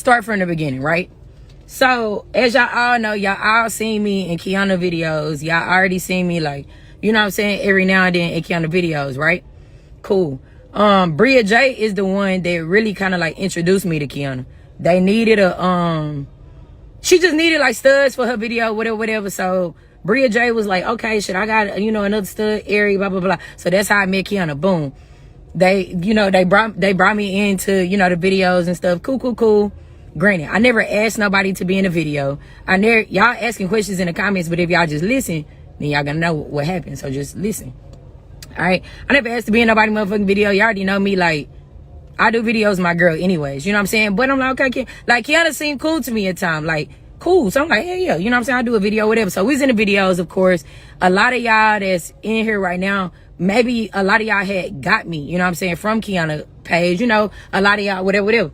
start from the beginning, right? So, as y'all all know, y'all all seen me in Kiana videos. Y'all already seen me, like, you know what I'm saying, every now and then in Kiana videos, right? Cool. Bria J is the one that really kind of like introduced me to Kiana. They needed she just needed like studs for her video, whatever. So Bria J was like, okay, shit, I got, another stud, Ari, blah, blah, blah. So that's how I met Kiana. Boom. They brought me into, the videos and stuff. Cool. Granted, I never asked nobody to be in a video. Y'all asking questions in the comments, but if y'all just listen, then y'all gonna know what happened. So just listen. All right. I never asked to be in nobody's motherfucking video. Y'all already know me. Like, I do videos with my girl anyways. You know what I'm saying? But I'm like, okay, like, Kiana seemed cool to me at times. Like, cool. So I'm like, yeah. You know what I'm saying? I do a video, whatever. So we was in the videos, of course. A lot of y'all that's in here right now, maybe a lot of y'all had got me, you know what I'm saying, from Kiana page. A lot of y'all, whatever.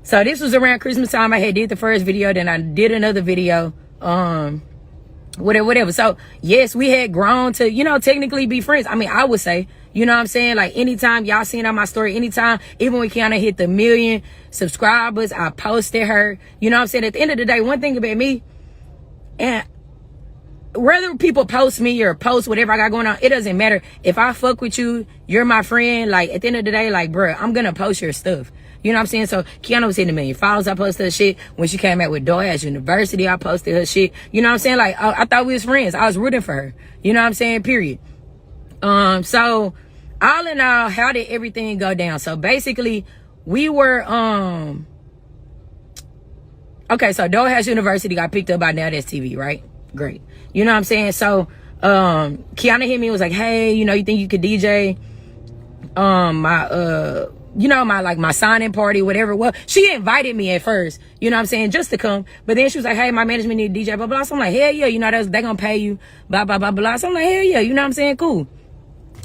So this was around Christmas time. I had did the first video, then I did another video, whatever. So yes, we had grown to, technically be friends. I mean, I would say, you know what I'm saying? Like, anytime y'all seen on my story, anytime, even when Kiana hit the 1 million subscribers, I posted her. You know what I'm saying? At the end of the day, one thing about me, and whether people post me or post whatever I got going on, it doesn't matter. If I fuck with you, you're my friend. Like, at the end of the day, like, bruh, I'm gonna post your stuff. You know what I'm saying? So Kiana was hitting 1 million followers. I posted her shit. When she came out with DoorDash University, I posted her shit. You know what I'm saying? Like, I thought we was friends. I was rooting for her. You know what I'm saying? Period. So all in all, how did everything go down? So basically, we were okay, so DoorDash University got picked up by Now That's TV, right? Great. You know what I'm saying? So Kiana hit me and was like, hey, you think you could DJ my signing party, whatever. Well, she invited me at first, you know what I'm saying, just to come. But then she was like, hey, my management need a DJ, blah, blah. So I'm like, hell yeah, they gonna pay you, blah, blah, blah, blah. So I'm like, hell yeah, you know what I'm saying? Cool.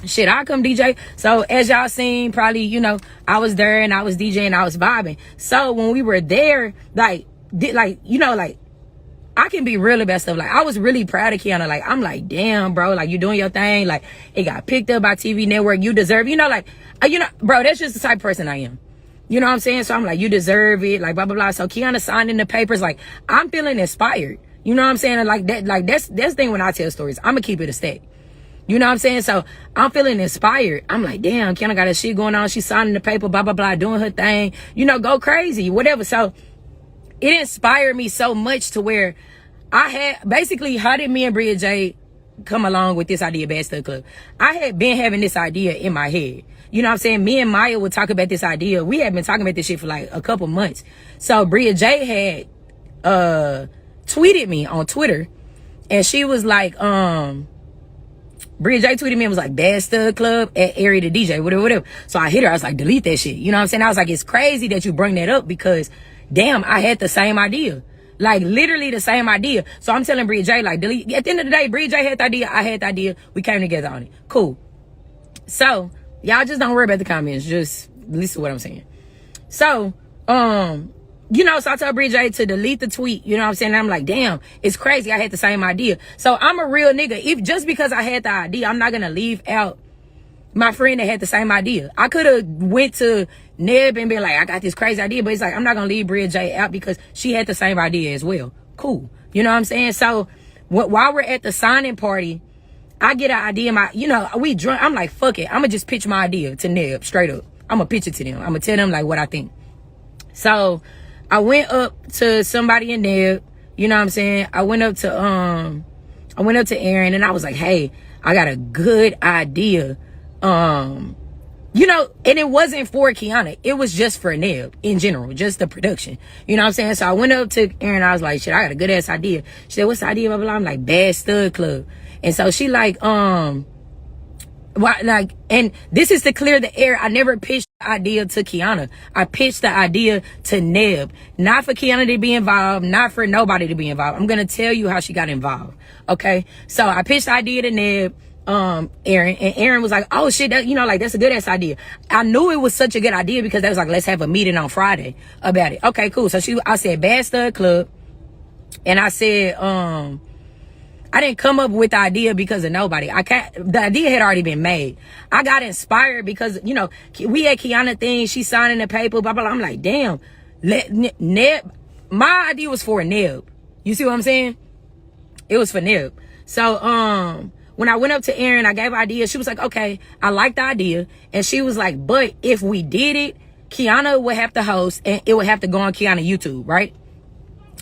Shit, I come DJ. So as y'all seen, probably, I was there and I was DJing, I was vibing. So when we were there, I can be real about stuff. Like, I was really proud of Kiana. Like, I'm like, damn, bro, like, you doing your thing. Like, it got picked up by TV network. You deserve, bro, that's just the type of person I am. You know what I'm saying? So I'm like, you deserve it. Like, blah, blah, blah. So Kiana signed in the papers. Like, I'm feeling inspired. You know what I'm saying? Like, that's the thing when I tell stories. I'm gonna keep it a stack. You know what I'm saying? So I'm feeling inspired. I'm like, damn, Kiana got that shit going on. She's signing the paper, blah, blah, blah, doing her thing. Go crazy, whatever. So it inspired me so much to where I had, basically, how did me and Bria J come along with this idea, Bad Stud Club? I had been having this idea in my head. You know what I'm saying? Me and Maya would talk about this idea. We had been talking about this shit for like a couple months. So Bria J had tweeted me on Twitter, and she was like, Bria J tweeted me and was like, Bad Stud Club at Ari the DJ, whatever. So I hit her. I was like, delete that shit. You know what I'm saying? I was like, it's crazy that you bring that up because, damn, I had the same idea. Like, literally the same idea. So I'm telling Bria J, like, delete. At the end of the day, Bria J had the idea. I had the idea. We came together on it. Cool. So y'all just don't worry about the comments. Just listen to what I'm saying. So, so I told Bria J to delete the tweet. You know what I'm saying? And I'm like, damn, it's crazy. I had the same idea. So I'm a real nigga. If just because I had the idea, I'm not going to leave out my friend that had the same idea. I could have went to Neb and been like, I got this crazy idea, but it's like, I'm not going to leave Bria J out because she had the same idea as well. Cool. You know what I'm saying? So while we're at the signing party, I get an idea. We drunk. I'm like, fuck it. I'm going to just pitch my idea to Neb straight up. I'm going to pitch it to them. I'm going to tell them like what I think. So I went up to somebody in Neb. You know what I'm saying? I went up to Aaron and I was like, hey, I got a good idea. And it wasn't for Kiana. It was just for Neb in general, just the production. You know what I'm saying? So I went up to Aaron. I was like, shit, I got a good ass idea. She said, what's the idea? Blah, blah, blah. I'm like, Bad Stud Club. And so she like, and this is to clear the air. I never pitched the idea to Kiana. I pitched the idea to Neb, not for Kiana to be involved, not for nobody to be involved. I'm going to tell you how she got involved. Okay. So I pitched the idea to Neb. Aaron, and Aaron was like, oh shit, that, that's a good ass idea. I knew it was such a good idea because they was like, let's have a meeting on Friday about it. Okay, cool. So I said Bad Stud Club, and I said, I didn't come up with the idea because of nobody. The idea had already been made. I got inspired because, we had Kiana thing, she signing the paper, blah, blah, blah. I'm like, damn, Neb, my idea was for Neb. You see what I'm saying? It was for Neb. So, when I went up to Erin, I gave her idea. She was like, okay, I like the idea. And she was like, but if we did it, Kiana would have to host and it would have to go on Kiana YouTube, right?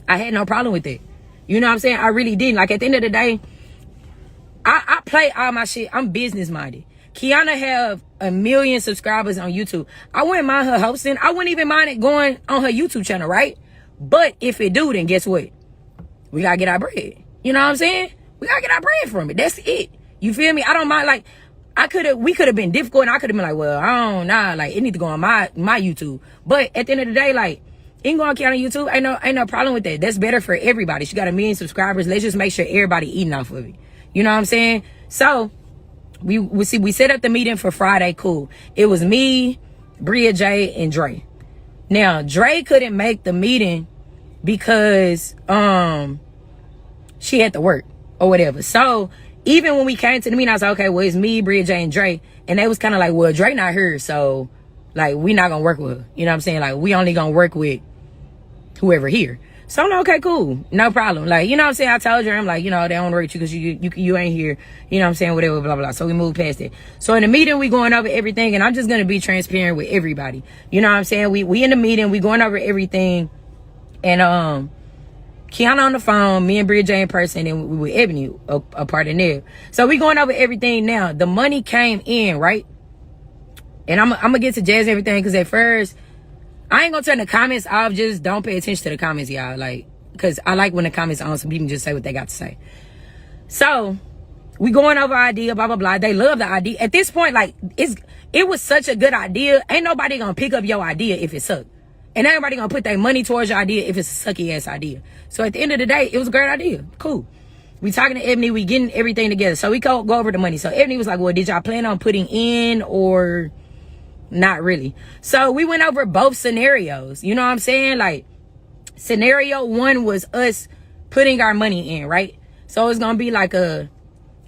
I had no problem with it. You know what I'm saying? I really didn't. Like, at the end of the day, I play all my shit. I'm business minded. Kiana have 1 million subscribers on YouTube. I wouldn't mind her hosting. I wouldn't even mind it going on her YouTube channel, right? But if it do, then guess what? We gotta get our bread. You know what I'm saying? We gotta get our bread from it. That's it. You feel me? I don't mind. Like, we could have been difficult, and I could have been like, well, I don't know. Like, it need to go on my YouTube. But at the end of the day, like, it can go on Kiana YouTube. Ain't no problem with that. That's better for everybody. She got 1 million subscribers. Let's just make sure everybody eating off of it. You know what I'm saying? So we set up the meeting for Friday. Cool. It was me, Bria J, and Dre. Now, Dre couldn't make the meeting because she had to work or whatever. So even when we came to the meeting, I was like, okay, well, it's me, Bria J, and Dre. And they was kind of like, well, Dre not here, so like we not gonna work with her. You know what I'm saying? Like, we only gonna work with whoever here. So I'm like, okay, cool, no problem. Like, you know what I'm saying? I told you, I'm like, you know, they don't work with you because you ain't here. You know what I'm saying? Whatever, blah, blah. So we moved past it. So in the meeting, we going over everything, and I'm just gonna be transparent with everybody. You know what I'm saying? We in the meeting, we going over everything, and Kiana on the phone, me and Bria J in person, and we with Ebony, a part in there. So we going over everything now. The money came in, right? And I'm gonna get to Jazz and everything, because at first, I ain't gonna turn the comments off. Just don't pay attention to the comments, y'all. Like, because I like when the comments are on, so people just say what they got to say. So we going over idea, blah, blah, blah. They love the idea. At this point, like, it was such a good idea. Ain't nobody gonna pick up your idea if it sucked. And ain't nobody gonna put their money towards your idea if it's a sucky ass idea. So at the end of the day, it was a great idea. Cool. We talking to Ebony, we getting everything together. So we go over the money. So Ebony was like, well, did y'all plan on putting in or not really? So we went over both scenarios. You know what I'm saying? Like, scenario one was us putting our money in, right? So it's gonna be like a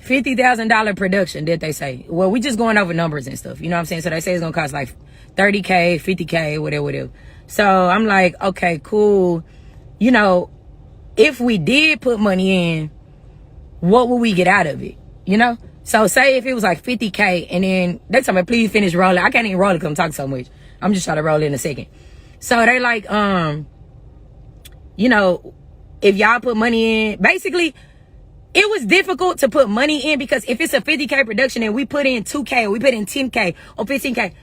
$50,000 production, did they say? Well, we just going over numbers and stuff. You know what I'm saying? So they say it's gonna cost like 30K, 50K, whatever. So I'm like, okay, cool. You know, if we did put money in, what would we get out of it? You know? So say if it was like 50K, and then they tell me, please finish rolling. I can't even roll it because I'm talking so much. I'm just trying to roll it in a second. So they like, you know, if y'all put money in, basically, it was difficult to put money in because if it's a 50K production and we put in 2K or we put in 10K or 15K,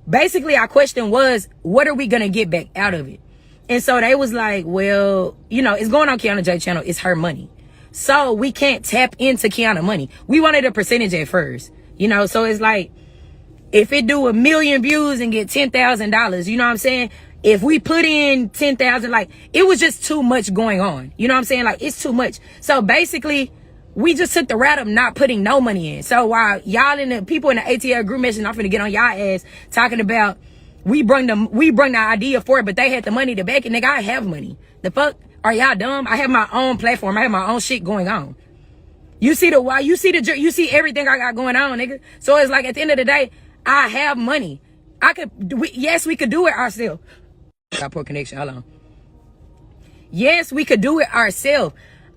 basically our question was, what are we going to get back out of it? And so they was like, well, you know, it's going on Kianajay channel. It's her money. So we can't tap into Kiana money. We wanted a percentage at first, you know? So it's like, if it do 1 million views and get $10,000, you know what I'm saying? If we put in 10,000, like, it was just too much going on. You know what I'm saying? Like, it's too much. So basically, we just took the route of not putting no money in. So while y'all in the people in the ATL group message, I'm finna get on y'all ass talking about we brung the idea for it, but they had the money to back it. Nigga, I have money. The fuck? Are y'all dumb? I have my own platform. I have my own shit going on. You see everything I got going on, nigga. So it's like, at the end of the day, I have money. Yes, we could do it ourselves. Got poor connection. Hold on. Yes, we could do it ourselves.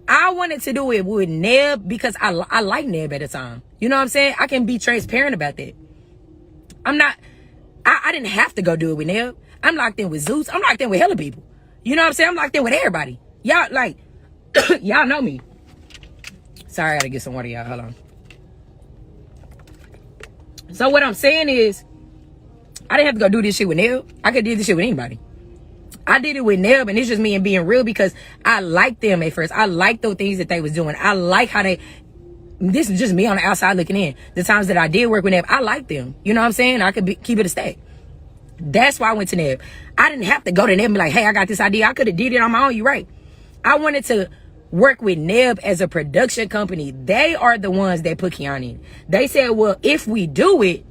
I wanted to do it with Neb because I like Neb at the time. You know what I'm saying? I can be transparent about that. I didn't have to go do it with Neb. I'm locked in with Zeus. I'm locked in with hella people. You know what I'm saying? I'm locked in with everybody. Y'all, like, y'all know me. Sorry, I gotta get some water, y'all. Hold on. So what I'm saying is, I didn't have to go do this shit with Neb. I could do this shit with anybody. I did it with Neb, and it's just me and being real because I liked them at first. I liked the things that they was doing. I like how this is just me on the outside looking in. The times that I did work with Neb, I liked them. You know what I'm saying? I could keep it a stack. That's why I went to Neb. I didn't have to go to Neb and be like, hey, I got this idea. I could have did it on my own. You're right. I wanted to work with Neb as a production company. They are the ones that put Kiana in. They said, well, if we do it,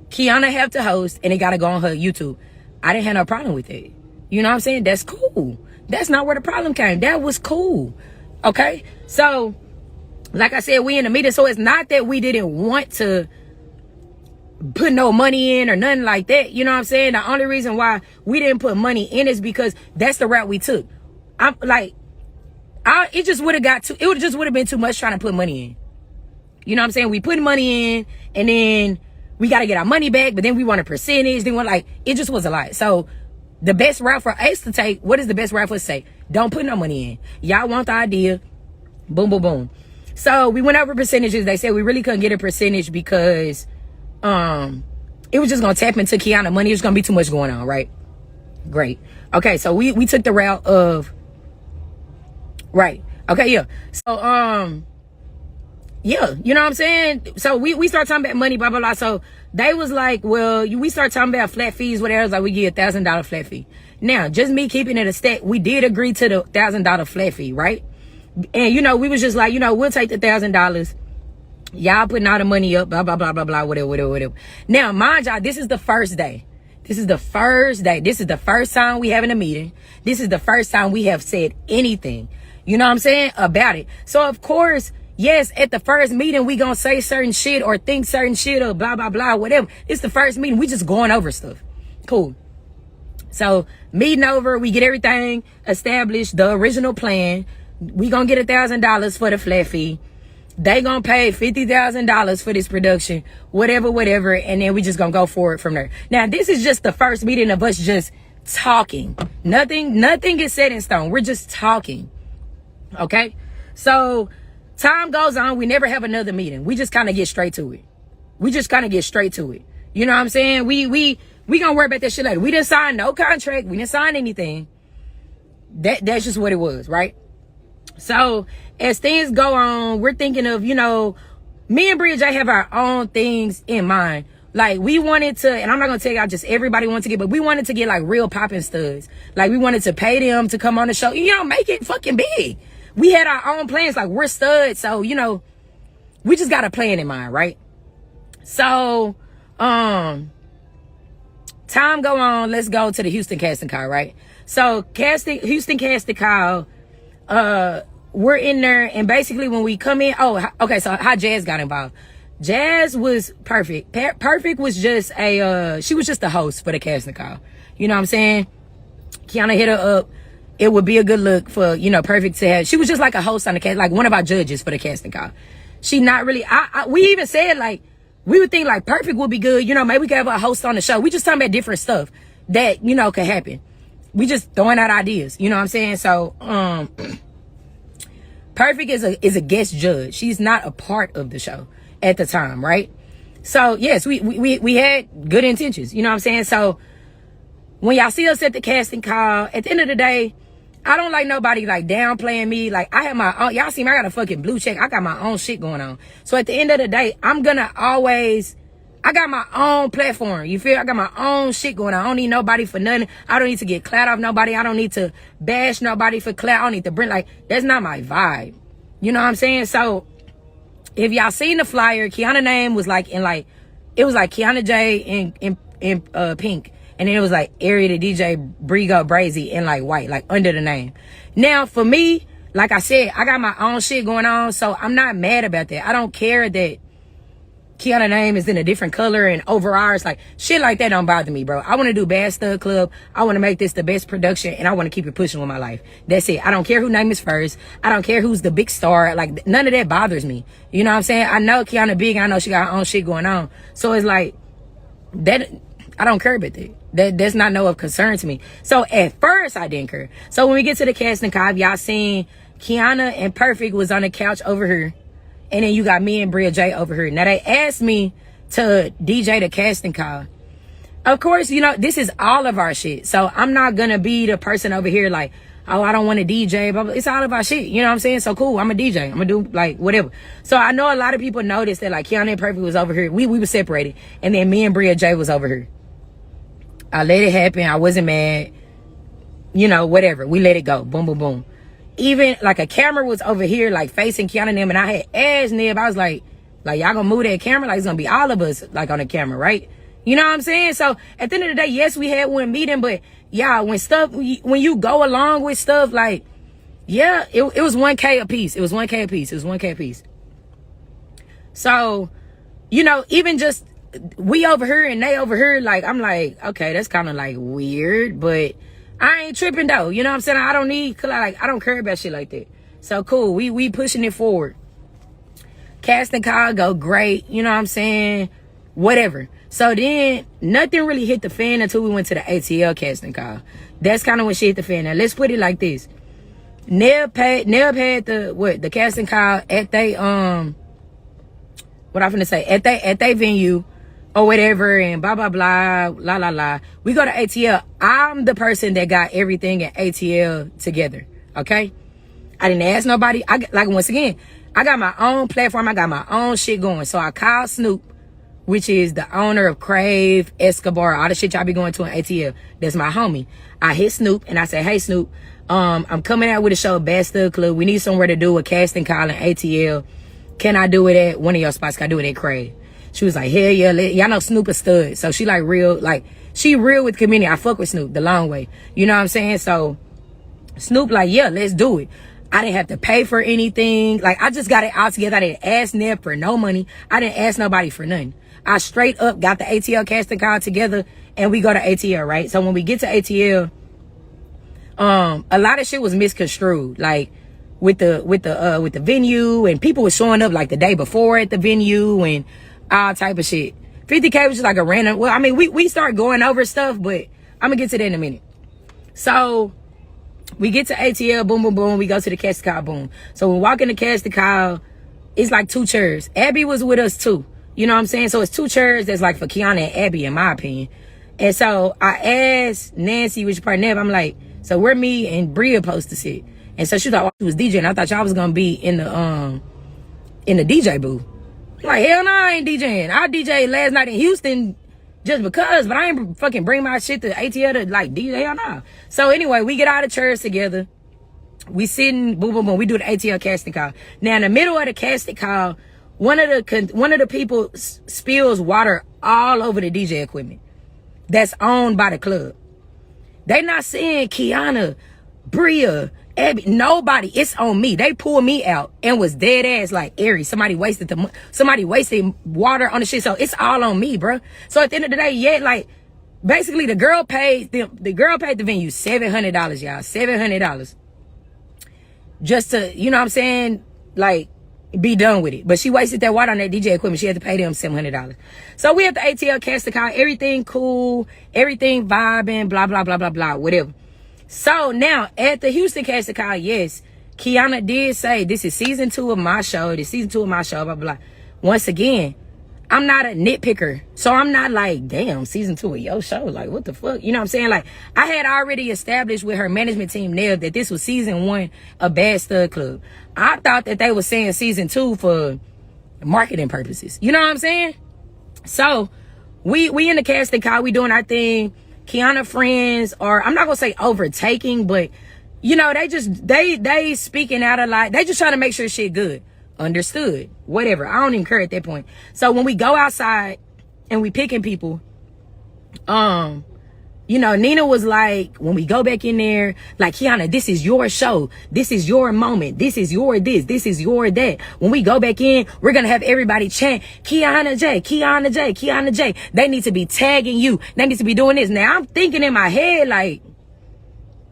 Kiana have to host and it got to go on her YouTube. I didn't have no problem with it. You know what I'm saying? That's cool. That's not where the problem came. That was cool. Okay? So, like I said, we in the meeting. So it's not that we didn't want to put no money in or nothing like that. You know what I'm saying? The only reason why we didn't put money in is because that's the route we took. I'm like, it just would have been too much trying to put money in. You know what I'm saying? We put money in and then we got to get our money back, but then we want a percentage. Then we're like, it just was a lot. So the best route for us to take, what is the best route for us to say? Don't put no money in. Y'all want the idea. Boom, boom, boom. So we went over percentages. They said we really couldn't get a percentage because it was just going to tap into Kiana money. It was going to be too much going on, right? Great. Okay, so we took the route of, right. Okay, yeah. So, yeah, you know what I'm saying? So we start talking about money, blah, blah, blah. So they was like, well, we start talking about flat fees, whatever. It was like, we get $1,000 flat fee. Now, just me keeping it a stack, we did agree to the $1,000 flat fee, right? And, you know, we was just like, you know, we'll take the $1,000. Y'all putting all the money up, blah, blah, blah, blah, blah, whatever, whatever, whatever. Now, mind y'all, this is the first day. This is the first day. This is the first time we having a meeting. This is the first time we have said anything, you know what I'm saying, about it. So, of course, yes, at the first meeting, we gonna say certain shit or think certain shit or blah, blah, blah, whatever. It's the first meeting. We just going over stuff. Cool. So, meeting over, we get everything established, the original plan. We gonna get $1,000 for the flat fee. They gonna pay $50,000 for this production, whatever, whatever. And then we just gonna go forward from there. Now, this is just the first meeting of us just talking. Nothing is set in stone. We're just talking. Okay? So, time goes on. We never have another meeting. We just kind of get straight to it. You know what I'm saying? We gonna worry about that shit later. We didn't sign no contract. We didn't sign anything. That's just what it was, right? So as things go on, we're thinking of, you know, me and Bria J have our own things in mind. Like we wanted to, and I'm not gonna tell y'all just everybody wants to get, but we wanted to get like real popping studs. Like we wanted to pay them to come on the show, you know, make it fucking big. We had our own plans, like we're studs, so you know, we just got a plan in mind, right? So, time go on. Let's go to the Houston casting call, right? So Houston casting call. We're in there, and basically when we come in, okay. So how Jazz got involved? Jazz was perfect. Perfect was just she was just the host for the casting call. You know what I'm saying? Kiana hit her up. It would be a good look for, you know, Perfect to have. She was just like a host on the cast, like one of our judges for the casting call. She not really. We even said like we would think like Perfect would be good. You know, maybe we could have a host on the show. We just talking about different stuff that, you know, could happen. We just throwing out ideas. You know what I'm saying? So Perfect is a guest judge. She's not a part of the show at the time, right? So yes, we had good intentions. You know what I'm saying? So when y'all see us at the casting call, at the end of the day, I don't like nobody like downplaying me. Like I have my own, y'all see me, I got a fucking blue check. I got my own shit going on. So at the end of the day, I got my own platform. You feel? I got my own shit going on. I don't need nobody for nothing. I don't need to get clout off nobody. I don't need to bash nobody for clout. I don't need to bring, like, that's not my vibe. You know what I'm saying? So if y'all seen the flyer, Kiana's name was like it was like Kianajay in pink. And then it was like Area the DJ, Brigo Brazy in like white, like under the name. Now for me, like I said, I got my own shit going on. So I'm not mad about that. I don't care that Kiana's name is in a different color and over ours. Like shit like that don't bother me, bro. I want to do Bad Stud Club. I want to make this the best production, and I want to keep it pushing with my life. That's it. I don't care who name is first. I don't care who's the big star. Like none of that bothers me. You know what I'm saying? I know Kiana big. I know she got her own shit going on. So it's like that. I don't care about that. That's not no of concern to me. So at first I didn't care. So when we get to the casting call, y'all seen Kiana and Perfect was on the couch over here. And then you got me and Bria J over here. Now they asked me to DJ the casting call. Of course, you know, this is all of our shit. So I'm not going to be the person over here like, oh, I don't want to DJ. Blah, blah. It's all of our shit. You know what I'm saying? So cool. I'm a DJ. I'm going to do like whatever. So I know a lot of people noticed that like Kiana and Perfect was over here. We were separated. And then me and Bria J was over here. I let it happen. I wasn't mad. You know, whatever. We let it go. Boom, boom, boom. Even like a camera was over here, like facing Kiana and them, and I had ass nib. I was like y'all gonna move that camera? Like it's gonna be all of us like on the camera, right? You know what I'm saying? So at the end of the day, yes, we had one meeting, but yeah, when you go along with stuff, like, yeah, it was 1K a piece. It was 1K a piece. So, you know, even just we over here and they over here. Like, I'm like, okay, that's kind of like weird, but I ain't tripping though. You know what I'm saying? I don't need, like, I don't care about shit like that. So cool. We pushing it forward. Casting call go great. You know what I'm saying? Whatever. So then nothing really hit the fan until we went to the ATL casting call. That's kind of when shit hit the fan. Now let's put it like this. Neb had the casting call at they what I'm finna say, at they venue or whatever, and blah blah blah la la la. We go to ATL. I'm the person that got everything at ATL together. Okay? I didn't ask nobody. Once again, I got my own platform, I got my own shit going. So I called Snoop, which is the owner of Crave, Escobar, all the shit y'all be going to in ATL. That's my homie. I hit Snoop and I said, hey Snoop, I'm coming out with a show, Bad Stud Club. We need somewhere to do a casting call in ATL. Can I do it at one of your spots? Can I do it at Crave? She was like, hell yeah. Y'all know Snoop a stud. So she like real, like, she real with community. I fuck with Snoop the long way. You know what I'm saying? So Snoop like, yeah, let's do it. I didn't have to pay for anything. Like, I just got it all together. I didn't ask Neb for no money. I didn't ask nobody for nothing. I straight up got the ATL casting call together and we go to ATL, right? So when we get to ATL, a lot of shit was misconstrued. Like with the venue, and people were showing up like the day before at the venue and all type of shit. 50K was just like a random, well, I mean, we start going over stuff, but I'm gonna get to that in a minute. So we get to ATL, boom, boom, boom. We go to the casting call, boom. So when we walk in the casting call, it's like 2 chairs. Abby was with us too. You know what I'm saying? So it's 2 chairs that's like for Kiana and Abby, in my opinion. And so I asked Nancy, which part Neb, I'm like, so where me and Bria supposed to sit? And so she thought she was DJing. I thought y'all was gonna be in the DJ booth. I'm like, hell no, I ain't DJing. I DJed last night in Houston just because, but I ain't fucking bring my shit to ATL to like DJ. Hell no. So anyway, we get out of chairs together. We sitting, boom, boom, boom. We do the ATL casting call. Now in the middle of the casting call, one of the people spills water all over the DJ equipment that's owned by the club. They not saying Kiana, Bria, Abby, nobody. It's on me. They pulled me out and was dead ass like, Ari, somebody wasted water on the shit. So it's all on me, bro. So at the end of the day, yeah, like basically the girl paid the venue $700, y'all, $700, just to, you know what I'm saying, like, be done with it. But she wasted that water on that DJ equipment. She had to pay them $700. So we at the ATL casting call, everything cool, everything vibing, blah blah blah blah blah, whatever. So now at the Houston casting call, yes, Kiana did say this is season 2 of my show. This is season 2 of my show, blah blah blah. Once again, I'm not a nitpicker, so I'm not like, damn, season 2 of your show, like what the fuck, you know what I'm saying? Like, I had already established with her management team Neb that this was season 1 of Bad Stud Club. I thought that they were saying season 2 for marketing purposes, you know what I'm saying? So we in the casting call, we doing our thing. Kiana friends are, I'm not gonna say overtaking, but you know, they speaking out a lot. They just trying to make sure shit good. Understood. Whatever. I don't even care at that point. So when we go outside and we picking people, you know, Nina was like, when we go back in there, like, Kiana, this is your show. This is your moment. This is your this. This is your that. When we go back in, we're going to have everybody chant, Kianajay, Kianajay, Kianajay. They need to be tagging you. They need to be doing this. Now, I'm thinking in my head, like,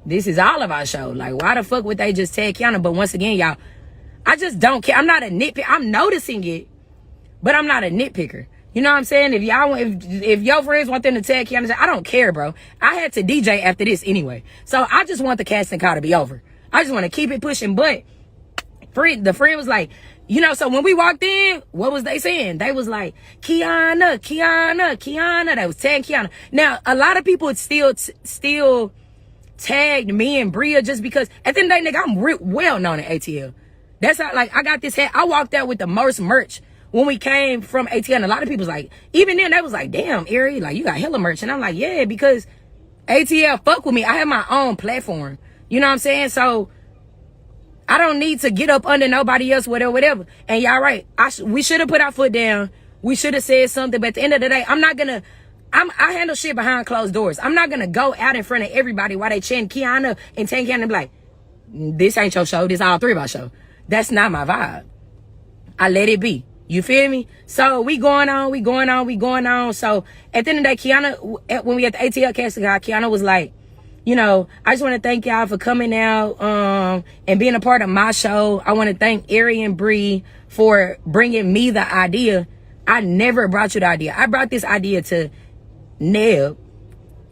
this is all of our show. Like, why the fuck would they just tag Kiana? But once again, y'all, I just don't care. I'm not a nitpicker. I'm noticing it, but I'm not a nitpicker. You know what I'm saying? If y'all, if your friends want them to tag Kiana, I don't care, bro. I had to DJ after this anyway. So I just want the casting call to be over. I just want to keep it pushing. But the friend was like, you know, so when we walked in, what was they saying? They was like, Kiana, Kiana, Kiana. They was tagging Kiana. Now, a lot of people still tagged me and Bria just because at the end of the day, nigga, I'm well known at ATL. That's how, like, I got this hat. I walked out with the most merch when we came from ATL. And a lot of people's like, even then, they was like, damn, Ari, like, you got hella merch. And I'm like, yeah, because ATL fuck with me. I have my own platform. You know what I'm saying? So I don't need to get up under nobody else, whatever. And y'all right. We should have put our foot down. We should have said something. But at the end of the day, I handle shit behind closed doors. I'm not going to go out in front of everybody while they chant Kiana and tag Kiana and be like, this ain't your show. This all 3 of our show. That's not my vibe. I let it be. You feel me? So we going on. So at the end of the day, Kiana, when we at the ATL casting, Kiana was like, you know, I just want to thank y'all for coming out and being a part of my show. I want to thank Ari and Bree for bringing me the idea. I never brought you the idea. I brought this idea to Neb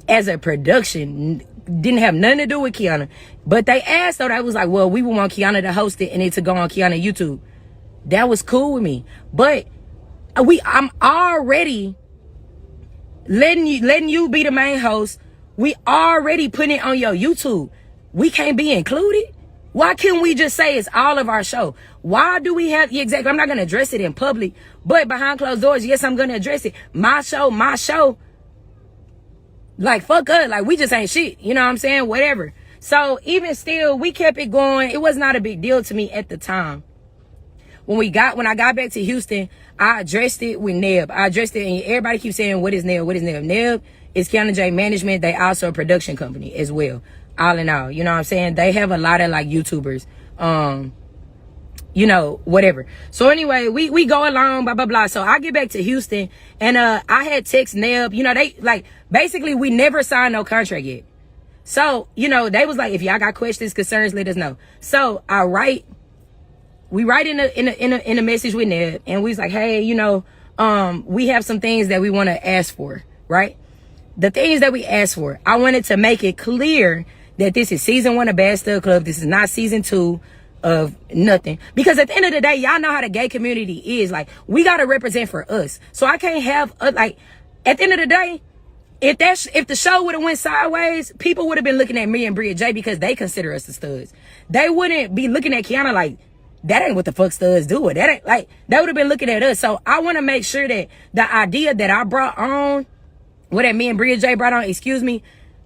as a production. Didn't have nothing to do with Kiana. But they asked, so that was like, well, we would want Kiana to host it and it to go on Kiana YouTube. That was cool with me. But I'm already letting you be the main host. We already putting it on your YouTube. We can't be included. Why can't we just say it's all of our show? Why do we have, yeah, exactly, I'm not going to address it in public, but behind closed doors, yes, I'm going to address it. My show. Like, fuck us. Like, we just ain't shit. You know what I'm saying? Whatever. So even still, we kept it going. It was not a big deal to me at the time. When I got back to Houston, I addressed it with Neb. I addressed it, and everybody keeps saying, what is Neb? What is Neb? Neb is Kianajay Management. They also a production company as well. All in all, you know what I'm saying? They have a lot of like YouTubers, you know, whatever. So anyway, we go along, blah, blah, blah. So I get back to Houston, and I had text Neb, you know, they like, basically we never signed no contract yet. So, you know, they was like, if y'all got questions, concerns, let us know. So we write in a message with Neb, and we was like, hey, you know, we have some things that we want to ask for, right? The things that we asked for, I wanted to make it clear that this is season 1 of Bad Stud Club. This is not season 2 of nothing. Because at the end of the day, y'all know how the gay community is. Like, we got to represent for us. So I can't have, like, at the end of the day, if the show would have went sideways, people would have been looking at me and Bria J because they consider us the studs. They wouldn't be looking at Kiana like, that ain't what the fuck studs do. That ain't, like, they would have been looking at us. So I want to make sure that the idea that I brought on, what that me and Bria J brought on, excuse me,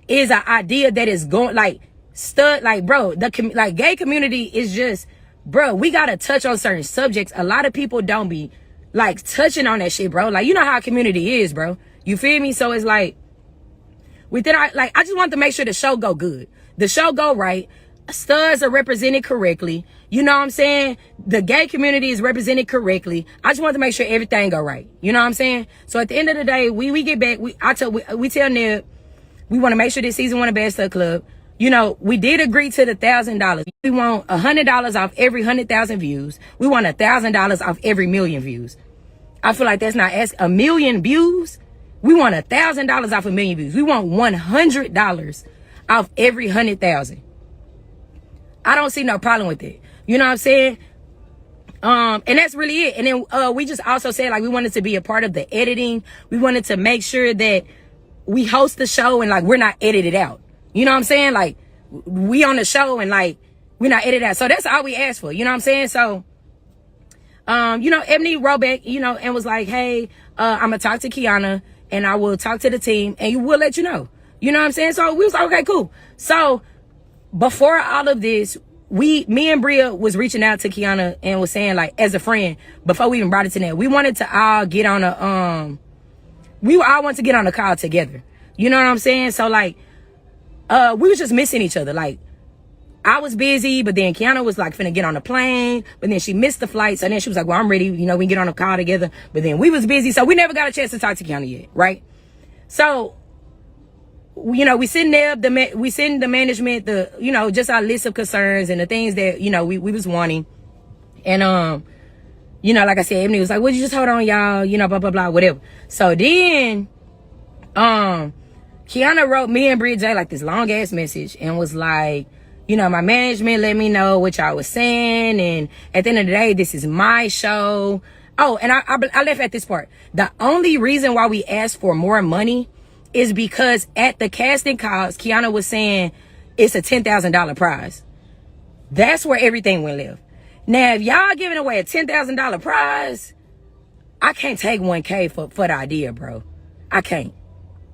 is an idea that is going, like, stud, like, bro, like, gay community is just, bro, we gotta touch on certain subjects. A lot of people don't be, like, touching on that shit, bro. Like, you know how community is, bro. You feel me? So it's like, I just want to make sure the show go good. The show go right. Studs are represented correctly. You know what I'm saying? The gay community is represented correctly. I just want to make sure everything go right. You know what I'm saying? So at the end of the day, we get back. We tell Neb, we want to make sure this season 1 of Bad Stud Club. You know, we did agree to the $1,000. We want $100 off every 100,000 views. We want $1,000 off every 1,000,000 views. I feel like that's not asking. 1,000,000 views. We want $1,000 off 1,000,000 views. We want $100 off every 100,000. I don't see no problem with it. You know what I'm saying? And that's really it. And then we just also said, like, we wanted to be a part of the editing. We wanted to make sure that we host the show and, like, we're not edited out. You know what I'm saying? Like, we on the show and, like, we're not edited out. So that's all we asked for. You know what I'm saying? So, you know, Ebony wrote back, you know, and was like, hey, I'm going to talk to Kiana and I will talk to the team and we'll let you know. You know what I'm saying? So we was like, okay, cool. So before all of this, me and Bria was reaching out to Kiana and was saying, like, as a friend, before we even brought it to that, we wanted to all get on we all want to get on a call together. You know what I'm saying? So, like, we was just missing each other. Like, I was busy, but then Kiana was like finna get on a plane, but then she missed the flight. So then she was like, well, I'm ready. You know, we can get on a call together. But then we was busy. So we never got a chance to talk to Kiana yet. Right. So, you know, we send the management, you know, just our list of concerns and the things that, you know, we was wanting. And, you know, like I said, Ebony was like, well, you just hold on, y'all, you know, blah, blah, blah, whatever. So then, Kiana wrote me and Bria J like this long ass message and was like, you know, my management let me know what y'all was saying. And at the end of the day, this is my show. Oh, and I left at this part. The only reason why we asked for more money is because at the casting calls, Kiana was saying it's a $10,000 prize. That's where everything went left. Now, if y'all giving away a $10,000 prize, I can't take $1K for the idea, bro. I can't.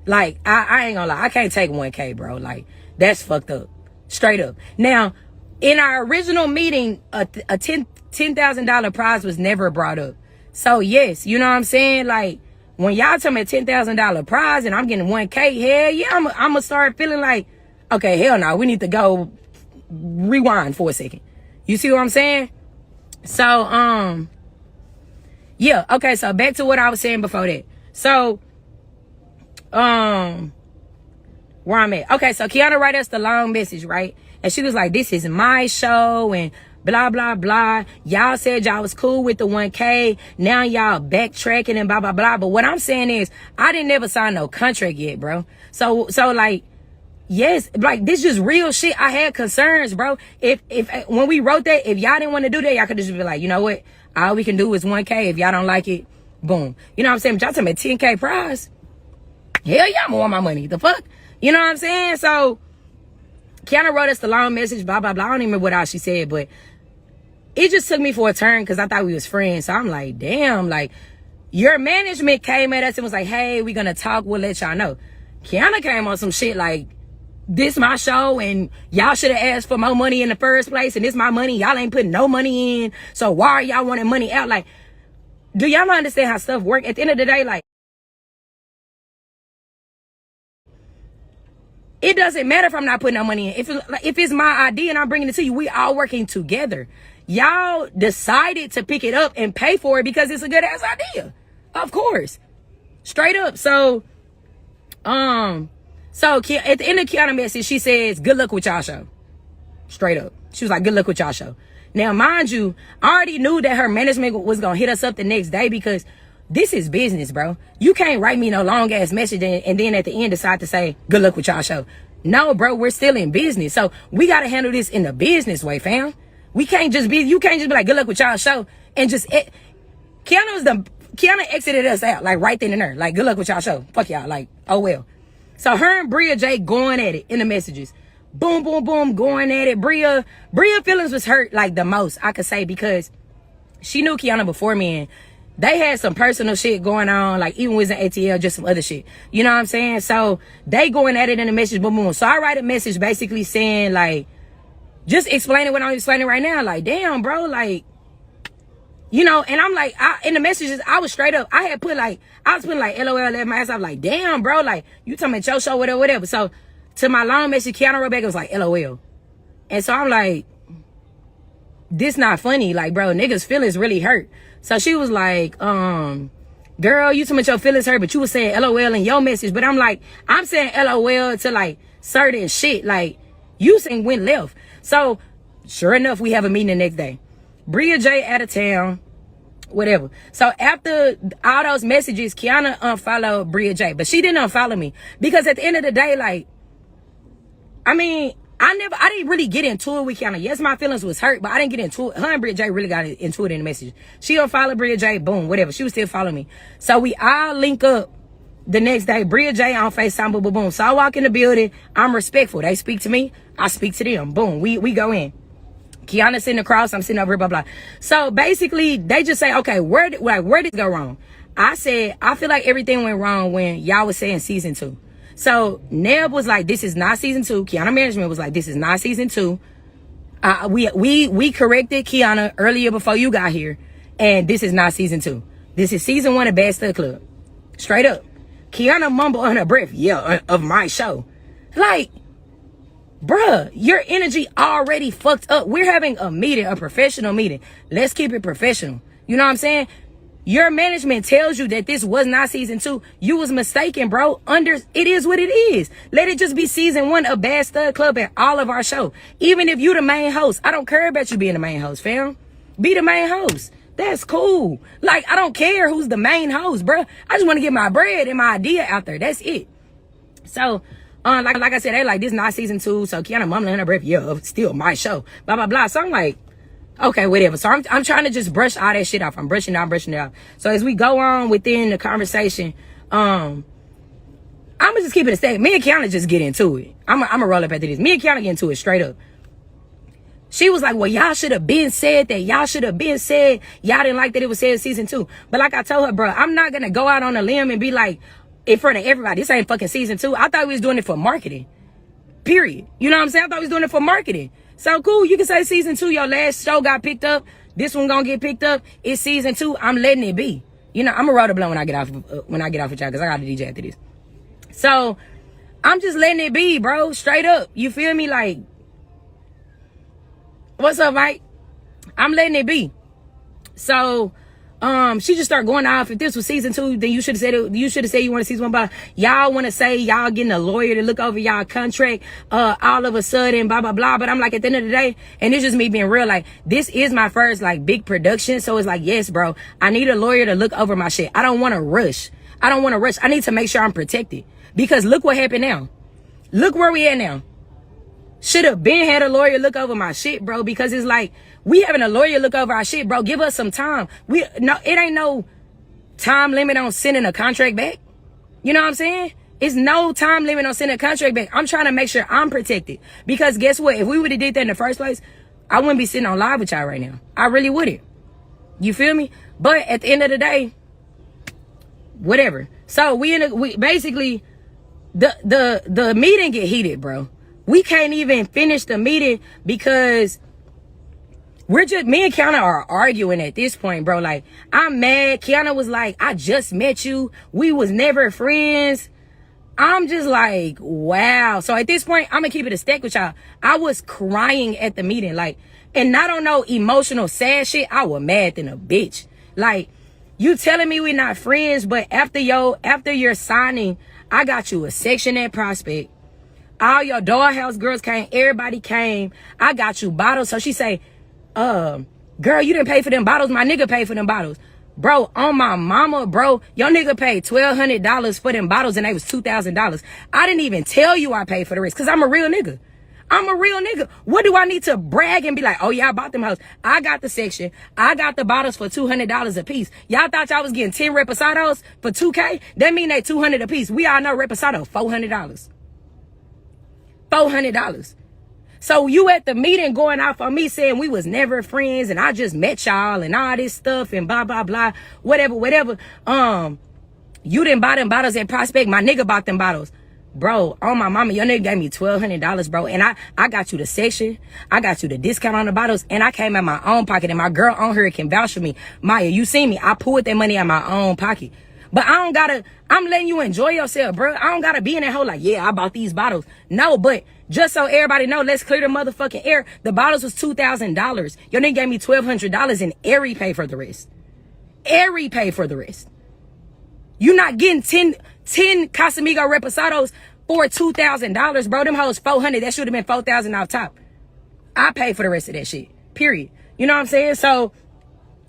Like, I ain't gonna lie. I can't take $1K, bro. Like, that's fucked up. Straight up. Now, in our original meeting, a $10,000 prize was never brought up. So, yes, you know what I'm saying? Like, when y'all tell me a $10,000 prize and I'm getting $1K, hell yeah, I'm gonna start feeling like, okay, hell no, we need to go rewind for a second. You see what I'm saying? So, Yeah, okay, so back to what I was saying before that. So, where I'm at. Okay, so Kiana wrote us the long message, right? And she was like, this is my show and blah, blah, blah. Y'all said y'all was cool with the 1K. Now y'all backtracking and blah, blah, blah. But what I'm saying is, I didn't never sign no contract yet, bro. So like, yes, like this just real shit. I had concerns, bro. If when we wrote that, if y'all didn't want to do that, y'all could just be like, you know what? All we can do is 1K. If y'all don't like it, boom. You know what I'm saying? But y'all talking about 10K prize. Hell yeah, I'm want my money. The fuck? You know what I'm saying? So Kiana wrote us the long message, blah, blah, blah. I don't even remember what else she said, but it just took me for a turn because I thought we was friends. So I'm like, damn, like your management came at us and was like, hey, we're going to talk. We'll let y'all know. Kiana came on some shit like, this my show and y'all should have asked for more money in the first place and this my money. Y'all ain't putting no money in. So why are y'all wanting money out? Like, do y'all not understand how stuff work? At the end of the day, like, it doesn't matter if I'm not putting no money in. If it's my idea and I'm bringing it to you, we all working together. Y'all decided to pick it up and pay for it because it's a good ass idea. Of course. Straight up. So at the end of Kiana's message, she says, good luck with y'all show. Straight up. She was like, good luck with y'all show. Now, mind you, I already knew that her management was going to hit us up the next day because this is business, bro. You can't write me no long ass message and then at the end decide to say, good luck with y'all show. No, bro, we're still in business. So we got to handle this in the business way, fam. You can't just be like, good luck with y'all show. And just, Kiana exited us out, like right then and there. Like, good luck with y'all show. Fuck y'all. Like, oh well. So her and Bria J going at it in the messages. Boom, boom, boom, going at it. Bria feelings was hurt like the most, I could say, because she knew Kiana before me and they had some personal shit going on, like even with an ATL, just some other shit. You know what I'm saying? So they going at it in the message, boom, boom. So I write a message basically saying like, just explaining what I'm explaining right now. Like, damn, bro, like, you know, and I'm like, in the messages, I was straight up. I was putting like, LOL at my ass. I was like, damn, bro, like, you talking about your show, whatever, whatever. So to my long message, Kiana wrote back, it was like, LOL. And so I'm like, this not funny. Like, bro, niggas' feelings really hurt. So she was like, girl, you talking about your feelings hurt, but you was saying LOL in your message. But I'm like, I'm saying LOL to like certain shit. Like, you saying went left. So sure enough, we have a meeting the next day. Bria J out of town, whatever. So after all those messages, Kiana unfollowed Bria J. But she didn't unfollow me. Because at the end of the day, like, I mean, I didn't really get into it with Kiana. Yes, my feelings was hurt, but I didn't get into it. Her and Bria J really got into it in the message. She unfollowed Bria J, boom, whatever. She was still following me. So we all link up the next day. Bria J on FaceTime, boom, boom, boom. So I walk in the building. I'm respectful. They speak to me. I speak to them. Boom, we go in. Kiana sitting across, I'm sitting over here, blah, blah. So basically, they just say, okay, where did it go wrong? I said, I feel like everything went wrong when y'all was saying season 2. So Neb was like, this is not season 2. Kiana management was like, this is not season 2. We corrected Kiana earlier before you got here. And this is not season 2. This is season 1 of Bad Stud Club. Straight up. Kiana mumbled under her breath, yeah, of my show. Like, bruh, your energy already fucked up. We're having a meeting, a professional meeting. Let's keep it professional. You know what I'm saying? Your management tells you that this was not season 2. You was mistaken, bro. It is what it is. Let it just be season 1 of Bad Stud Club and all of our show. Even if you the main host. I don't care about you being the main host, fam. Be the main host. That's cool. Like, I don't care who's the main host, bro. I just want to get my bread and my idea out there. That's it. So, like I said, they like, this not season 2. So Kiana mumbling in her breath, yeah, still my show. Blah, blah, blah. So I'm like, okay, whatever. So I'm trying to just brush all that shit off. I'm brushing it off. So as we go on within the conversation, I'm gonna just keep it a stack. Me and Kiana just get into it. I'm gonna roll up after this. Me and Kiana get into it straight up. She was like, well, y'all should have been said that. Y'all should have been said. Y'all didn't like that it was said season 2. But like I told her, bro, I'm not gonna go out on a limb and be like, in front of everybody, this ain't fucking season 2. I thought we was doing it for marketing. Period. You know what I'm saying? I thought we was doing it for marketing. So cool, you can say season 2, your last show got picked up. This one gonna get picked up. It's season 2. I'm letting it be. You know, I'm gonna roll the blunt when I get off with y'all, because I got a DJ after this. So I'm just letting it be, bro. Straight up. You feel me? Like, what's up, Mike? I'm letting it be. So She just started going off. If this was season 2, then you should have said it. You should have said you want to season 1. But y'all want to say y'all getting a lawyer to look over y'all contract, all of a sudden, blah, blah, blah. But I'm like, at the end of the day, and it's just me being real, like, this is my first, like, big production. So it's like, yes, bro, I need a lawyer to look over my shit. I don't want to rush. I need to make sure I'm protected. Because look what happened now. Look where we at now. Should have been had a lawyer look over my shit, bro, because it's like, we having a lawyer look over our shit, bro. Give us some time. It ain't no time limit on sending a contract back. You know what I'm saying? It's no time limit on sending a contract back. I'm trying to make sure I'm protected. Because guess what? If we would have did that in the first place, I wouldn't be sitting on live with y'all right now. I really wouldn't. You feel me? But at the end of the day, whatever. So we basically, the meeting get heated, bro. We can't even finish the meeting because me and Kiana are arguing at this point, bro. Like, I'm mad. Kiana was like, I just met you. We was never friends. I'm just like, wow. So at this point, I'm gonna keep it a stack with y'all. I was crying at the meeting, like, and not on no emotional sad shit. I was mad than a bitch. Like, you telling me we're not friends, but after your signing, I got you a section at Prospect. All your dollhouse girls came. Everybody came. I got you bottles. So she say, girl, you didn't pay for them bottles. My nigga paid for them bottles. Bro, on my mama, bro, your nigga paid $1,200 for them bottles and they was $2,000. I didn't even tell you I paid for the rest because I'm a real nigga. What do I need to brag and be like, oh yeah, I bought them hoes. I got the section. I got the bottles for $200 a piece. Y'all thought y'all was getting 10 reposados for $2K? That mean they $200 a piece. We all know reposado, $400. $400. So you at the meeting going off on me saying we was never friends and I just met y'all and all this stuff and blah, blah, blah, whatever. You didn't buy them bottles at Prospect. My nigga bought them bottles. Bro, on my mama, your nigga gave me $1,200, bro. And I got you the section. I got you the discount on the bottles. And I came out my own pocket. And my girl on here can vouch for me. Maya, you see me. I pulled that money out my own pocket. But I'm letting you enjoy yourself, bro. I don't gotta be in that hole like, yeah, I bought these bottles. No, but just so everybody know, let's clear the motherfucking air. The bottles was $2,000. Your nigga gave me $1,200 and Ari paid for the rest. Ari paid for the rest. You not getting 10 Casamigo Reposados for $2,000, bro. Them hoes $400. That should have been $4,000 off top. I paid for the rest of that shit. Period. You know what I'm saying? So,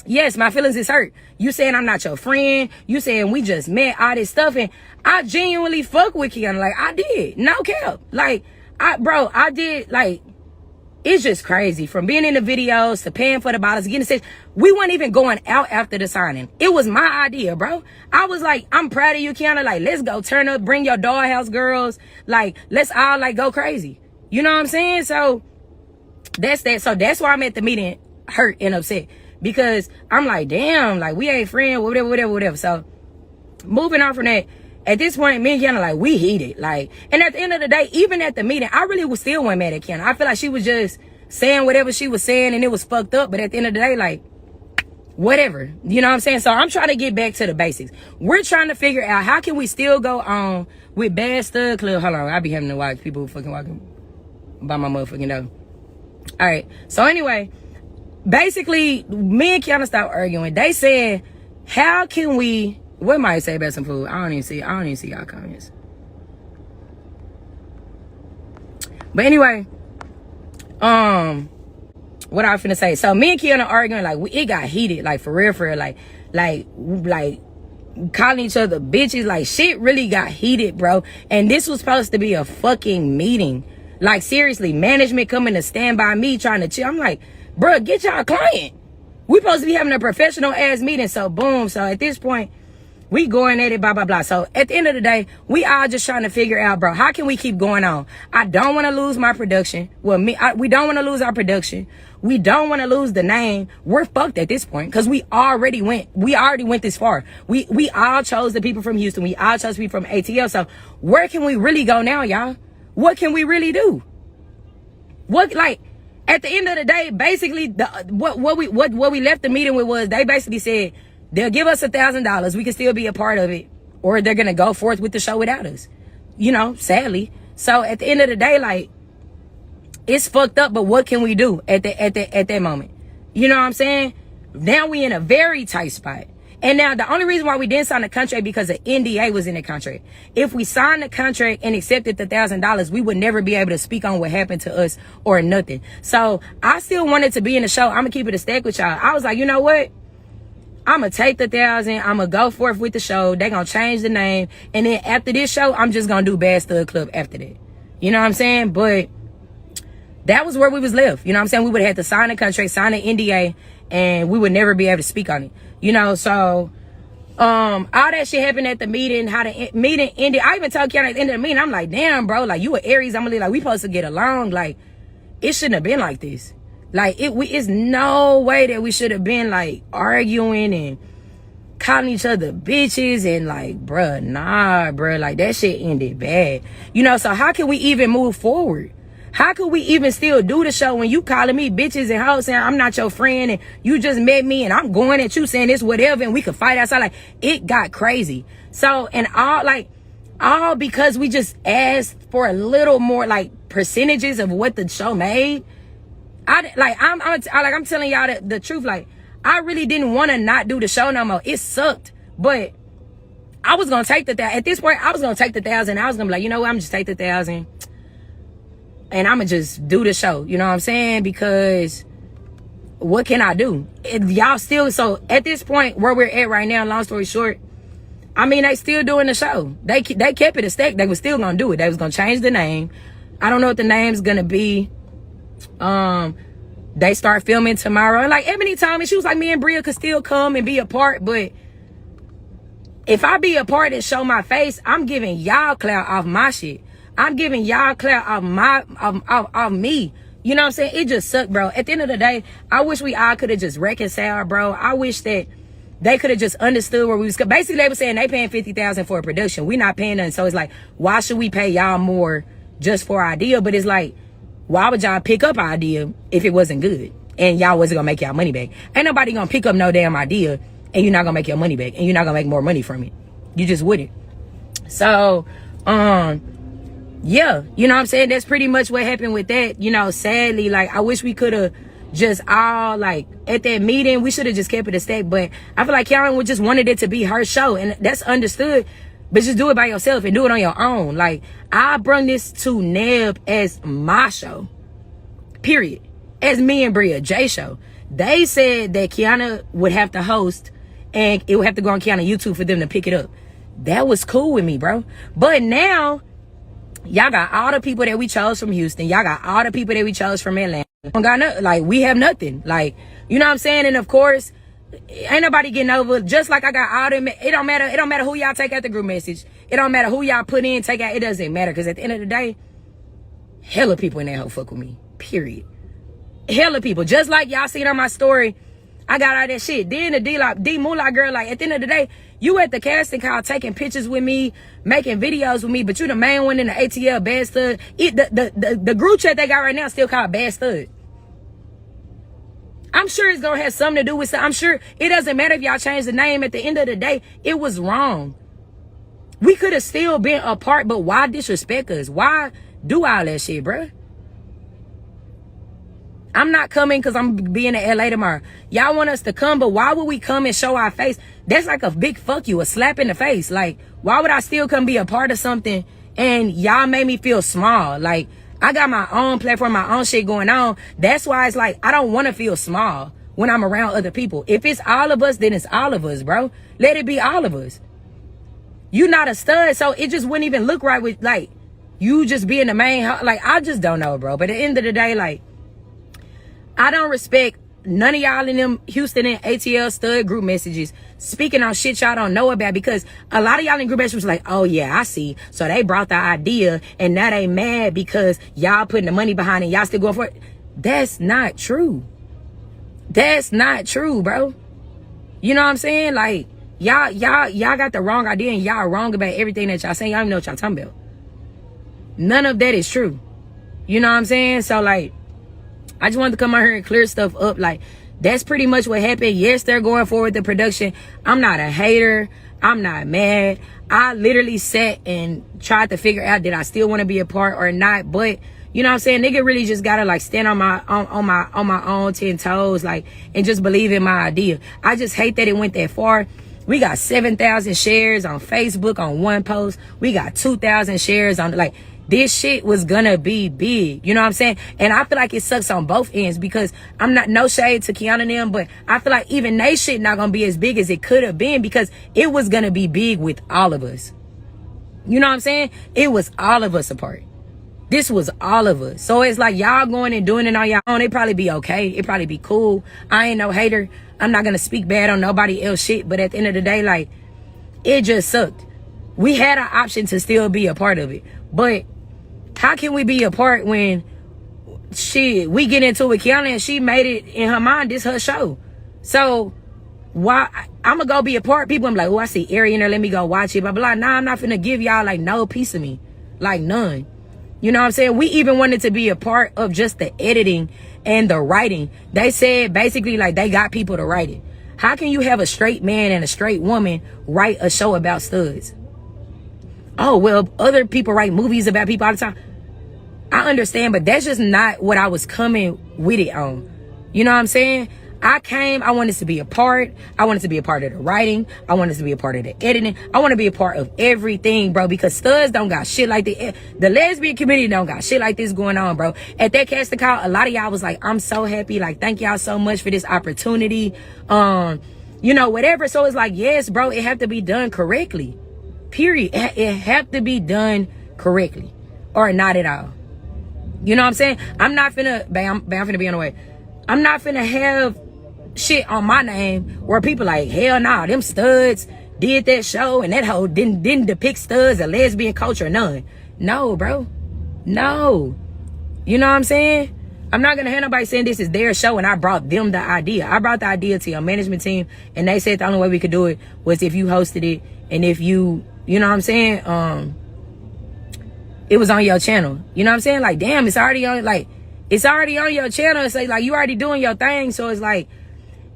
yes, my feelings is hurt. You saying I'm not your friend. You saying we just met, all this stuff. And I genuinely fuck with Kiana. Like, I did. No cap. Like, I did. Like, it's just crazy. From being in the videos to paying for the bottles, getting the we weren't even going out after the signing. It was my idea, bro. I was like, I'm proud of you, Kiana. Like, let's go turn up, bring your dollhouse girls. Like, let's all, like, go crazy. You know what I'm saying? So, that's that. So, that's why I'm at the meeting hurt and upset. Because I'm like, damn, like, we ain't friends, whatever. So, moving on from that, at this point, me and Kiana, like, we heated. Like, and at the end of the day, even at the meeting, I really was still wasn't mad at Kiana. I feel like she was just saying whatever she was saying and it was fucked up. But at the end of the day, like, whatever. You know what I'm saying? So, I'm trying to get back to the basics. We're trying to figure out how can we still go on with Bad Stud Club. Hold on, I be having to watch people fucking walking by my motherfucking door. All right. So, anyway, basically, me and Kiana stopped arguing. They said, how can we... What might I say about some food? I don't even see y'all comments. But anyway, what I was finna say. So me and Kiana arguing, like, it got heated, like, for real, like calling each other bitches, like, shit really got heated, bro. And this was supposed to be a fucking meeting. Like, seriously, management coming to stand by me trying to chill. I'm like, bro, get y'all client. We supposed to be having a professional ass meeting. So boom. So at this point, we going at it, blah, blah, blah. So at the end of the day, we all just trying to figure out, bro, how can we keep going on? I don't want to lose my production. Well, we don't want to lose our production. We don't want to lose the name. We're fucked at this point because we already went this far. We all chose the people from Houston. We all chose people from ATL. So where can we really go now, y'all? What can we really do? What, like, at the end of the day, basically, what we left the meeting with was they basically said, they'll give us $1,000. We can still be a part of it. Or they're going to go forth with the show without us. You know, sadly. So at the end of the day, like, it's fucked up, but what can we do at that moment? You know what I'm saying? Now we in a very tight spot. And now the only reason why we didn't sign the contract because the NDA was in the contract. If we signed the contract and accepted the $1,000, we would never be able to speak on what happened to us or nothing. So I still wanted to be in the show. I'm gonna keep it a stack with y'all. I was like, you know what? I'm gonna take the 1,000. I'm gonna go forth with the show. They gonna change the name. And then after this show, I'm just gonna do Bad Stud Club after that. You know what I'm saying? But that was where we was left. You know what I'm saying? We would have had to sign the contract, sign the NDA, and we would never be able to speak on it. You know, so all that shit happened at the meeting, how the meeting ended. I even told Kianajay at the end of the meeting, I'm like, damn, bro, like, you an Aries, I'm like, we supposed to get along. Like, it shouldn't have been like this. Like, it's no way that we should have been, like, arguing and calling each other bitches and, like, bruh, nah, bruh, like, that shit ended bad. You know, so how can we even move forward? How could we even still do the show when you calling me bitches and hoes saying I'm not your friend and you just met me and I'm going at you saying this whatever and we could fight outside? Like, it got crazy. So, and all because we just asked for a little more, like, percentages of what the show made. I'm telling y'all the truth. Like, I really didn't want to not do the show no more. It sucked, but I was gonna take the at this point. I was gonna take the 1,000. I was gonna be like, you know what? I'm just take the 1,000. And I'm going to just do the show. You know what I'm saying? Because what can I do? Y'all still, so at this point where we're at right now, long story short, I mean, they still doing the show. They kept it a stack. They was still going to do it. They was going to change the name. I don't know what the name's going to be. They start filming tomorrow. And like Ebony told me, she was like, me and Bria could still come and be a part. But if I be a part and show my face, I'm giving y'all clout off my shit. I'm giving y'all clout off me. You know what I'm saying? It just sucked, bro. At the end of the day, I wish we all could have just reconciled, bro. I wish that they could have just understood where we was. Basically, they were saying they paying $50,000 for a production. We not paying nothing. So it's like, why should we pay y'all more just for our idea? But it's like, why would y'all pick up our idea if it wasn't good? And y'all wasn't going to make y'all money back. Ain't nobody going to pick up no damn idea and you're not going to make your money back. And you're not going to make more money from it. You just wouldn't. So, yeah, you know what I'm saying? That's pretty much what happened with that. You know, sadly, like, I wish we could have just all, like, at that meeting, we should have just kept it a stack. But I feel like Karen would just wanted it to be her show. And that's understood. But just do it by yourself and do it on your own. Like, I brung this to Neb as my show. Period. As me and Bria, J show. They said that Kiana would have to host and it would have to go on Kiana YouTube for them to pick it up. That was cool with me, bro. But now, y'all got all the people that we chose from Houston. Y'all got all the people that we chose from Atlanta. Like, we have nothing. Like, you know what I'm saying? And of course, ain't nobody getting over. Just like I got all them. It don't matter. It don't matter who y'all take out the group message. It don't matter who y'all put in, take out. It doesn't matter. Because at the end of the day, hella people in that hoe fuck with me. Period. Hella people. Just like y'all seen on my story, I got all that shit. Then the D Moolah girl, like, at the end of the day, you at the casting call taking pictures with me, making videos with me, but you the main one in the ATL, Bad Stud. The group chat they got right now still called Bad Stud. I'm sure it's going to have something to do with something. I'm sure it doesn't matter if y'all change the name. At the end of the day, it was wrong. We could have still been apart, but why disrespect us? Why do all that shit, bruh? I'm not coming because I'm being in LA tomorrow. Y'all want us to come, but why would we come and show our face? That's like a big fuck you, a slap in the face. Like, why would I still come be a part of something and y'all made me feel small? Like, I got my own platform, my own shit going on. That's why it's like, I don't want to feel small when I'm around other people. If it's all of us, then it's all of us, bro. Let it be all of us. You not a stud, so it just wouldn't even look right with, like, you just being the main. Like, I just don't know, bro. But at the end of the day, like, I don't respect none of y'all in them Houston and ATL stud group messages speaking on shit y'all don't know about, because a lot of y'all in group messages was like, oh yeah, I see. So they brought the idea and now they mad because y'all putting the money behind it. Y'all still going for it. That's not true. That's not true, bro. You know what I'm saying? Like, y'all got the wrong idea and y'all wrong about everything that y'all saying. Y'all don't even know what y'all talking about. None of that is true. You know what I'm saying? So, like, I just wanted to come out here and clear stuff up. Like, that's pretty much what happened. Yes, they're going forward with the production. I'm not a hater. I'm not mad. I literally sat and tried to figure out, did I still want to be a part or not? But, You know what I'm saying? Nigga really just gotta like stand on my own 10 toes, like, and just believe in my idea. I just hate that it went that far. We got 7,000 shares on Facebook on one post. We got 2,000 shares on, like, this shit was gonna be big. You know what I'm saying? And I feel like it sucks on both ends, because I'm not, no shade to Kiana and them, but I feel like even they shit not gonna be as big as it could have been, because it was gonna be big with all of us. You know what I'm saying? It was all of us apart. This was all of us. So it's like y'all going and doing it on your own. It probably be okay. It probably be cool. I ain't no hater. I'm not going to speak bad on nobody else shit. But at the end of the day, like, it just sucked. We had an option to still be a part of it. But how can we be a part when we get into it with Kiana and she made it in her mind, this her show? So why I'm going to go be a part? People, I'm like, oh, I see Ari in there. Let me go watch it. Blah, blah, blah. Nah, I'm not finna give y'all like no piece of me. Like none. You know what I'm saying? We even wanted to be a part of just the editing and the writing. They said basically like they got people to write it. How can you have a straight man and a straight woman write a show about studs? Oh, well, other people write movies about people all the time. I understand, but that's just not what I was coming with it on. You know what I'm saying? I wanted to be a part. I wanted to be a part of the writing. I wanted to be a part of the editing. I want to be a part of everything, bro, because studs don't got shit like the lesbian community don't got shit like this going on, bro. At that casting call, a lot of y'all was like, I'm so happy. Like, thank y'all so much for this opportunity. You know, whatever. So it's like, yes, bro, it have to be done correctly. Period. It have to be done correctly or not at all. You know what I'm saying? I'm not finna, I'm finna be on the way. I'm not finna have shit on my name where people like, hell nah, them studs did that show and that hoe didn't depict studs or lesbian culture or none. No, bro. No. You know what I'm saying? I'm not gonna have nobody saying this is their show and I brought them the idea. I brought the idea to your management team and they said the only way we could do it was if you hosted it and if you know what I'm saying, it was on your channel. You know what I'm saying? Like, damn, it's already on, like, it's already on your channel. It's like you already doing your thing. So it's like,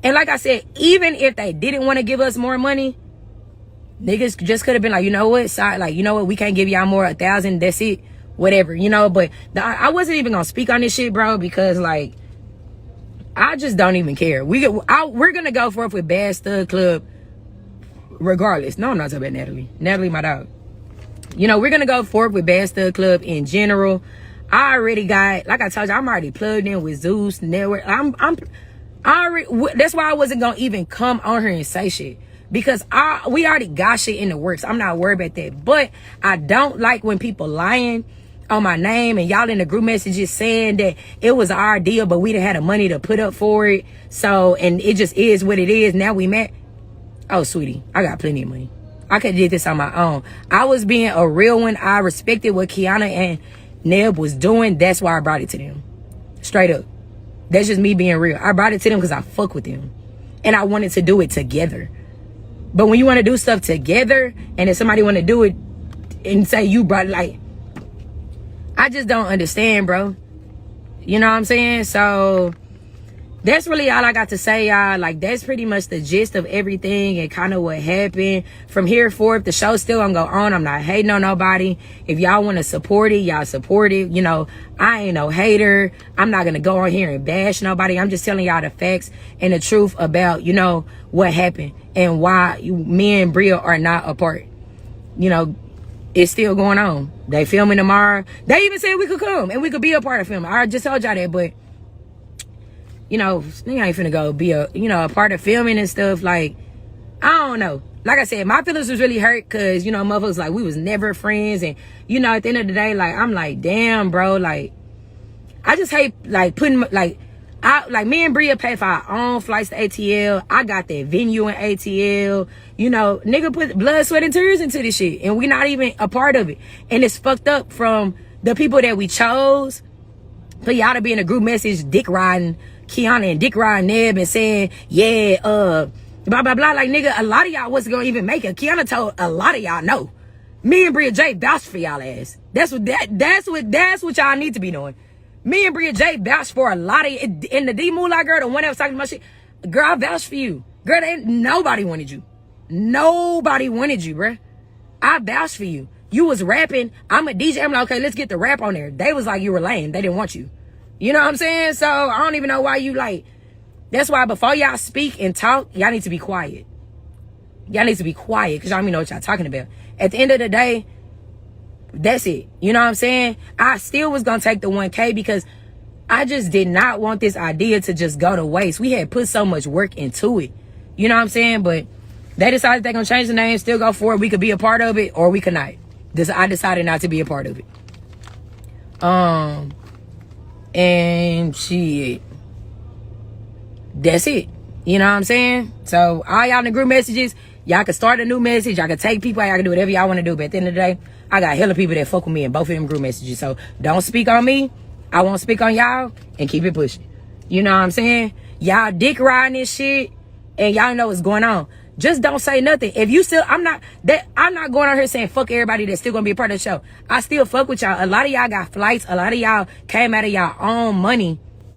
and like I said, even if they didn't want to give us more money, niggas just could have been like, you know what, sorry, like, you know what, we can't give y'all more, 1,000, that's it, whatever, you know. But I wasn't even gonna speak on this shit, bro, because like, I just don't even care. We're gonna go forth with Bad Stud Club regardless. No, I'm not talking about Natalie. Natalie, my dog. You know, we're gonna go forth with Bad Stud Club in general. I already got, like I told you, I'm already plugged in with Zeus Network. That's why I wasn't gonna even come on here and say shit, because we already got shit in the works. I'm not worried about that. But I don't like when people lying on my name and y'all in the group messages saying that it was our deal, but we didn't have the money to put up for it. So, and it just is what it is. Now we met. Oh, sweetie, I got plenty of money. I could have did this on my own. I was being a real one. I respected what Kiana and Neb was doing. That's why I brought it to them. Straight up. That's just me being real. I brought it to them because I fuck with them. And I wanted to do it together. But when you want to do stuff together, and if somebody want to do it and say you brought it, like, I just don't understand, bro. You know what I'm saying? So that's really all I got to say, y'all. Like, that's pretty much the gist of everything and kind of what happened. From here forth, the show's still gonna go on. I'm not hating on nobody. If y'all want to support it, y'all support it. You know, I ain't no hater. I'm not gonna go on here and bash nobody. I'm just telling y'all the facts and the truth about, you know, what happened and why me and Bria are not apart. You know, it's still going on. They filming tomorrow. They even said we could come and we could be a part of filming. I just told y'all that, but you know, nigga ain't finna go be a part of filming and stuff. Like, I don't know. Like I said, my feelings was really hurt because, you know, motherfuckers, like, we was never friends. And, you know, at the end of the day, like, I'm like, damn, bro. Like, I just hate, like, putting, like, me and Bria pay for our own flights to ATL. I got that venue in ATL. You know, nigga put blood, sweat, and tears into this shit. And we not even a part of it. And it's fucked up from the people that we chose for y'all to be in a group message dick riding Kiana and dick riding Neb and saying, yeah, blah, blah, blah. Like, nigga, a lot of y'all wasn't gonna even make it. Kiana told a lot of y'all no. Me and Bria J vouched for y'all ass. That's what y'all need to be doing. Me and Bria J vouched for a lot of, and the D Moolah girl, the one that was talking about shit, girl, I vouched for you. Girl, nobody wanted you. Nobody wanted you, bruh. I vouched for you. You was rapping. I'm a DJ. I'm like, okay, let's get the rap on there. They was like, you were lame. They didn't want you. You know what I'm saying? So I don't even know why you like. That's why before y'all speak and talk, y'all need to be quiet. Y'all need to be quiet because y'all don't even know what y'all talking about. At the end of the day, that's it. You know what I'm saying? I still was going to take the 1K because I just did not want this idea to just go to waste. We had put so much work into it. You know what I'm saying? But they decided they're going to change the name, still go for it. We could be a part of it or we could not. I decided not to be a part of it. And shit. That's it. You know what I'm saying? So all y'all in the group messages, y'all can start a new message. Y'all can take people. Y'all can do whatever y'all want to do. But at the end of the day, I got hella people that fuck with me in both of them group messages. So don't speak on me. I won't speak on y'all and keep it pushing. You know what I'm saying? Y'all dick riding this shit and y'all know what's going on. Just don't say nothing. If you still, I'm not going out here saying fuck everybody that's still gonna be a part of the show. I still fuck with y'all. A lot of y'all got flights. A lot of y'all came out of y'all own money